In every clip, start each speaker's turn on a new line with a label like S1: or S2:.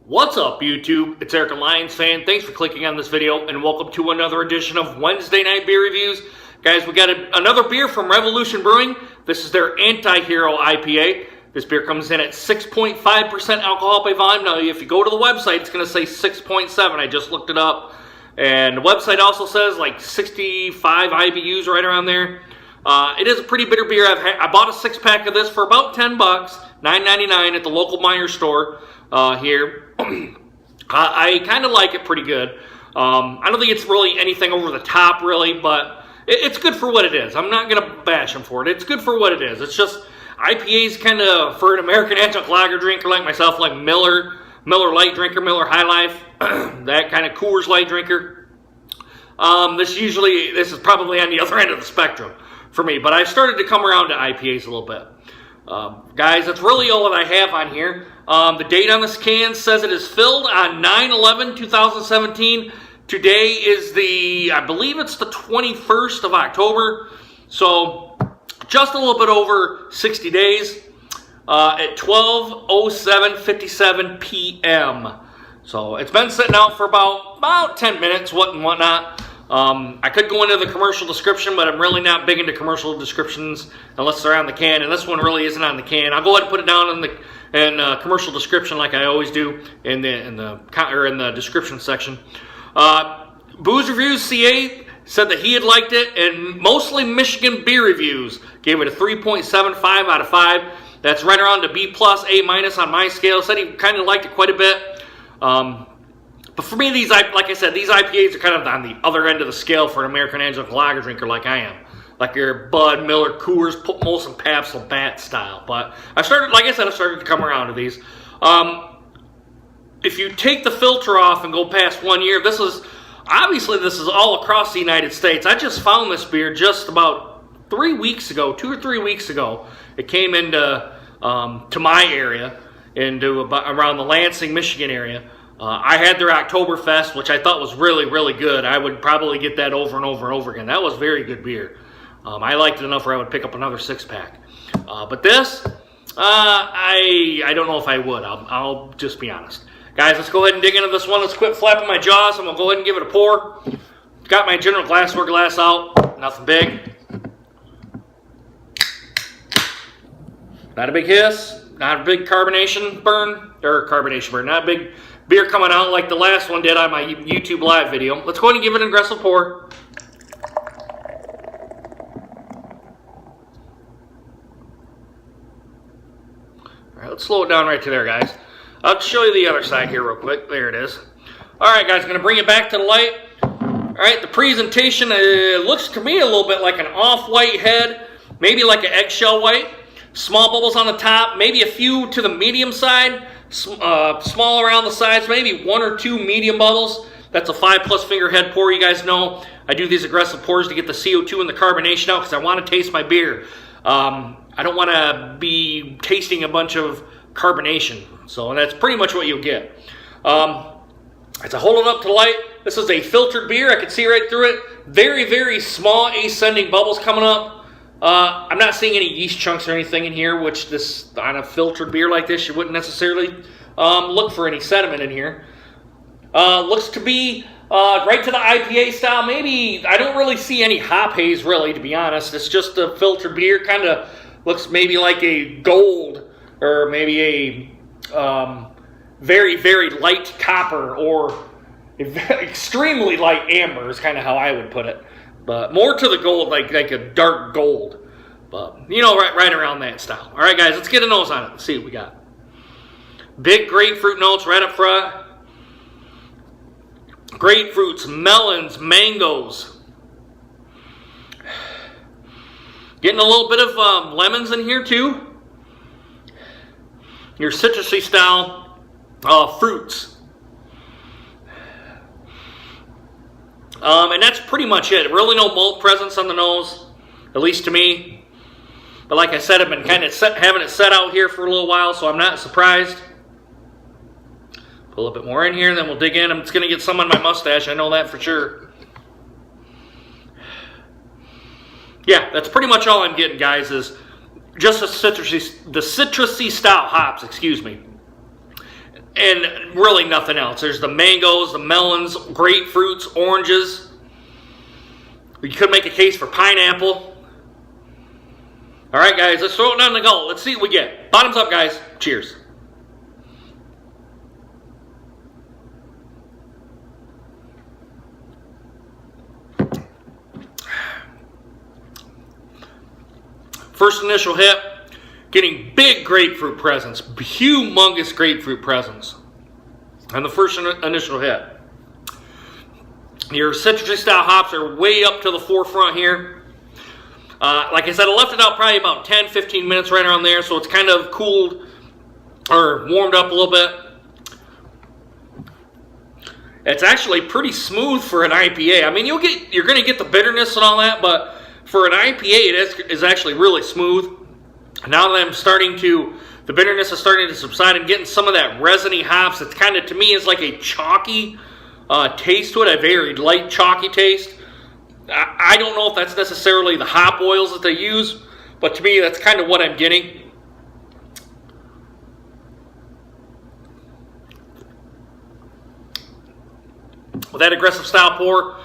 S1: What's up, YouTube? It's Eric, a Lions fan. Thanks for clicking on this video, and welcome to another edition of Wednesday Night Beer Reviews. Guys, we got another beer from Revolution Brewing. This is their Anti-Hero IPA. This beer comes in at 6.5% alcohol by volume. Now, if you go to the website, it's going to say 6.7. I just looked it up. And the website also says like 65 IBUs right around there. It is a pretty bitter beer. I bought a 6-pack of this for about $10, $9.99 at the local Meijer store here. I kind of like it pretty good. I don't think it's really anything over the top, really, but it's good for what it is. I'm not going to bash them for it. It's good for what it is. It's just IPA's kind of, for an American adjunct lager drinker like myself, like Miller Light drinker, Miller High Life, that kind of Coors Light drinker. This is probably on the other end of the spectrum for me, but I've started to come around to IPAs a little bit. Guys, that's really all that I have on here. The date on this can says it is filled on 9/11/2017. Today is I believe it's the 21st of October. So just a little bit over 60 days at 12:07:57 p.m. So it's been sitting out for about 10 minutes, whatnot. I could go into the commercial description, but I'm really not big into commercial descriptions unless they're on the can, and this one really isn't on the can. I'll go ahead and put it down in the commercial description like I always do in the description section. Booze Reviews CA said that he had liked it, and mostly Michigan Beer Reviews gave it a 3.75 out of 5. That's right around a B+, A- on my scale. Said he kind of liked it quite a bit. But for me, like I said, these IPAs are kind of on the other end of the scale for an American adjunct lager drinker like I am. Like your Bud, Miller, Coors, Molson, Pabst, Labatt style. But I've started to come around to these. If you take the filter off and go past 1 year, this is all across the United States. I just found this beer just about 3 weeks ago, 2 or 3 weeks ago. It came into to my area, around the Lansing, Michigan area. I had their Oktoberfest, which I thought was really, really good. I would probably get that over and over and over again. That was very good beer. I liked it enough where I would pick up another 6-pack. But this, I don't know if I would. I'll just be honest. Guys, let's go ahead and dig into this one. Let's quit flapping my jaws, and we'll go ahead and give it a pour. Got my general glassware glass out. Nothing big. Not a big hiss. Not a big carbonation burn. Not a big beer coming out like the last one did on my YouTube live video. Let's go ahead and give it an aggressive pour. All right, let's slow it down right to there, guys. I'll show you the other side here real quick. There it is. All right, guys, going to bring it back to the light. All right, the presentation looks to me a little bit like an off-white head, maybe like an eggshell white. Small bubbles on the top, maybe a few to the medium side. Small around the sides, maybe 1 or 2 medium bubbles. That's a 5+ finger head pour. You guys know I do these aggressive pours to get the CO2 and the carbonation out because I want to taste my beer. I don't want to be tasting a bunch of carbonation. So that's pretty much what you'll get. As I hold it up to the light, this is a filtered beer. I can see right through it. Very, very small ascending bubbles coming up. I'm not seeing any yeast chunks or anything in here, which on a filtered beer like this, you wouldn't necessarily look for any sediment in here. Looks to be right to the IPA style. Maybe, I don't really see any hop haze really, to be honest. It's just a filtered beer. Kind of looks maybe like a gold or maybe a very, very light copper or extremely light amber is kind of how I would put it. But more to the gold, like a dark gold. But, you know, right around that style. All right, guys, let's get a nose on it. Let's see what we got. Big grapefruit notes right up front. Grapefruits, melons, mangoes. Getting a little bit of lemons in here, too. Your citrusy style fruits. And that's pretty much it. Really no malt presence on the nose, at least to me. But like I said, I've been kind of having it set out here for a little while, so I'm not surprised. Put a little bit more in here, and then we'll dig in. I'm just going to get some on my mustache. I know that for sure. Yeah, that's pretty much all I'm getting, guys, is just the citrusy style hops, excuse me. and really nothing else. There's the mangoes, the melons, grapefruits, oranges. You could make a case for pineapple. All right, guys, let's throw it down the gullet. Let's see what we get. Bottoms up, guys. Cheers. First initial hit, getting big grapefruit presence, humongous grapefruit presence on the first initial hit. Your citrusy style hops are way up to the forefront here. Like I said, I left it out probably about 10-15 minutes right around there, so it's kind of cooled or warmed up a little bit. It's actually pretty smooth for an IPA. I mean, you're going to get the bitterness and all that, but for an IPA, it is actually really smooth. Now that the bitterness is starting to subside and getting some of that resiny hops, it's kind of, to me, is like a chalky taste to it, a very light chalky taste. I don't know if that's necessarily the hop oils that they use, but to me, that's kind of what I'm getting. With that aggressive style pour,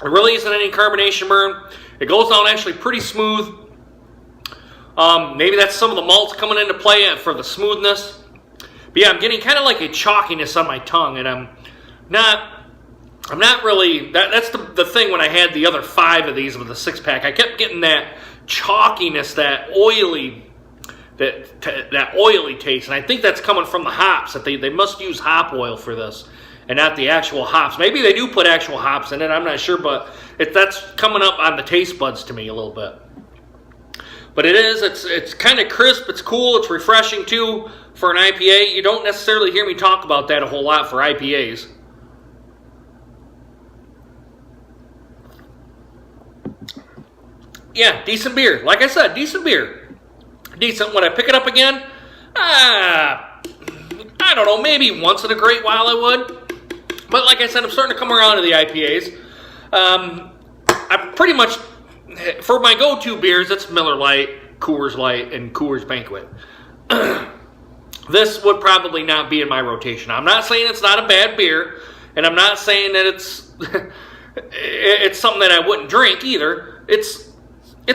S1: there really isn't any carbonation burn. It goes down actually pretty smooth. Maybe that's some of the malts coming into play for the smoothness. But yeah, I'm getting kind of like a chalkiness on my tongue, and I'm not really, that's the thing when I had the other 5 of these with the 6-pack. I kept getting that chalkiness, that oily taste, and I think that's coming from the hops, that they must use hop oil for this and not the actual hops. Maybe they do put actual hops in it, I'm not sure, but that's coming up on the taste buds to me a little bit. But it's kind of crisp, it's cool, it's refreshing too for an IPA. You don't necessarily hear me talk about that a whole lot for IPAs. Yeah, decent beer. Like I said, decent beer. Decent. When I pick it up again, I don't know, maybe once in a great while I would. But like I said, I'm starting to come around to the IPAs. I'm pretty much, for my go-to beers, it's Miller Lite, Coors Light, and Coors Banquet. This would probably not be in my rotation. I'm not saying it's not a bad beer, and I'm not saying that it's something that I wouldn't drink either. It's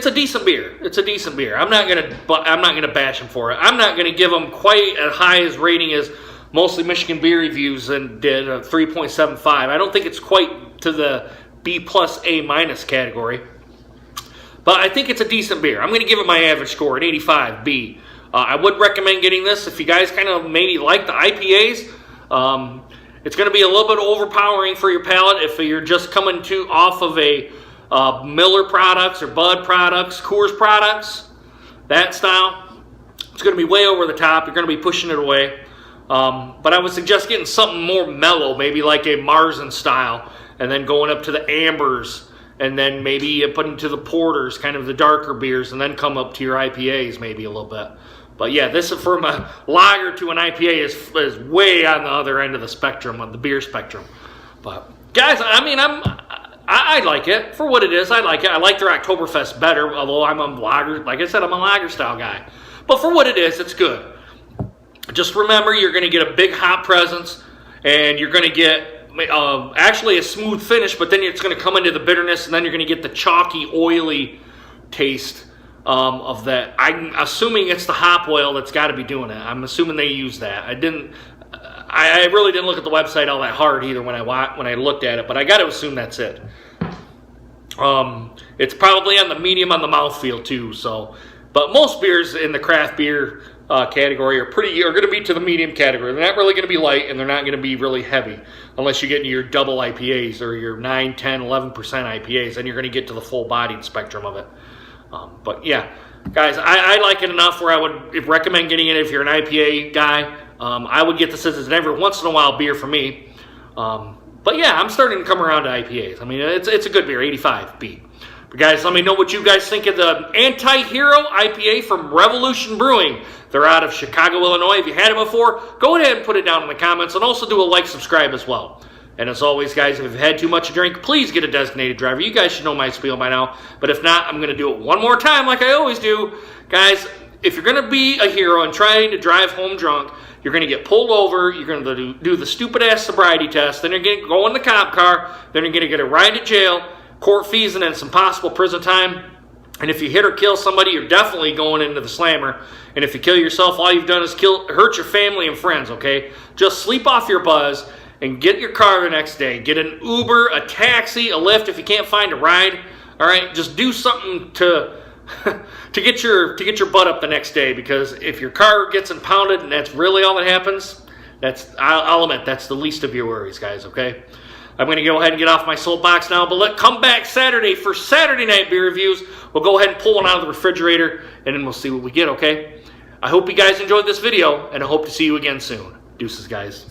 S1: a decent beer. It's a decent beer. I'm not gonna bash them for it. I'm not gonna give them quite as high as rating as mostly Michigan Beer Reviews and did, 3.75. I don't think it's quite to the B plus A minus category, but I think it's a decent beer. I'm gonna give it my average score, an 85 B. I would recommend getting this if you guys kind of maybe like the IPAs. It's going to be a little bit overpowering for your palate if you're just coming off of a Miller products or Bud products, Coors products, that style. It's going to be way over the top. You're going to be pushing it away. But I would suggest getting something more mellow, maybe like a Marzen style, and then going up to the ambers, and then maybe putting to the porters, kind of the darker beers, and then come up to your IPAs maybe a little bit. But yeah, this is from a lager to an IPA is way on the other end of the spectrum, on the beer spectrum. But guys, I mean, I like it for what it is. I like it. I like their Oktoberfest better, although I'm a lager. Like I said, I'm a lager style guy. But for what it is, it's good. Just remember, you're going to get a big hop presence, and you're going to get actually a smooth finish. But then it's going to come into the bitterness, and then you're going to get the chalky, oily taste. Of that. I'm assuming it's the hop oil that's got to be doing it. I'm assuming they use that. I really didn't look at the website all that hard either when I looked at it, but I got to assume that's it. It's probably on the medium on the mouthfeel too. So, but most beers in the craft beer category are going to be to the medium category. They're not really going to be light, and they're not going to be really heavy unless you get into your double IPAs or your 9, 10, 11% IPAs. Then you're going to get to the full bodied spectrum of it. But yeah, guys, I like it enough where I would recommend getting it if you're an IPA guy. I would get this as an every once in a while beer for me. But yeah, I'm starting to come around to IPAs. I mean, it's a good beer, 85B. But guys, let me know what you guys think of the Anti-Hero IPA from Revolution Brewing. They're out of Chicago, Illinois. If you had it before, go ahead and put it down in the comments, and also do a like, subscribe as well. And as always, guys, if you've had too much to drink, please get a designated driver. You guys should know my spiel by now. But if not, I'm going to do it one more time like I always do. Guys, if you're going to be a hero and trying to drive home drunk, you're going to get pulled over, you're going to do the stupid-ass sobriety test, then you're going to go in the cop car, then you're going to get a ride to jail, court fees, and then some possible prison time. And if you hit or kill somebody, you're definitely going into the slammer. And if you kill yourself, all you've done is hurt your family and friends, okay? Just sleep off your buzz and get your car the next day. Get an Uber, a taxi, a Lyft if you can't find a ride. All right, just do something to to get your butt up the next day, because if your car gets impounded and that's really all that happens, I'll admit that's the least of your worries, guys, okay? I'm going to go ahead and get off my soapbox now, but come back Saturday for Saturday night beer reviews. We'll go ahead and pull one out of the refrigerator, and then we'll see what we get, okay? I hope you guys enjoyed this video, and I hope to see you again soon. Deuces, guys.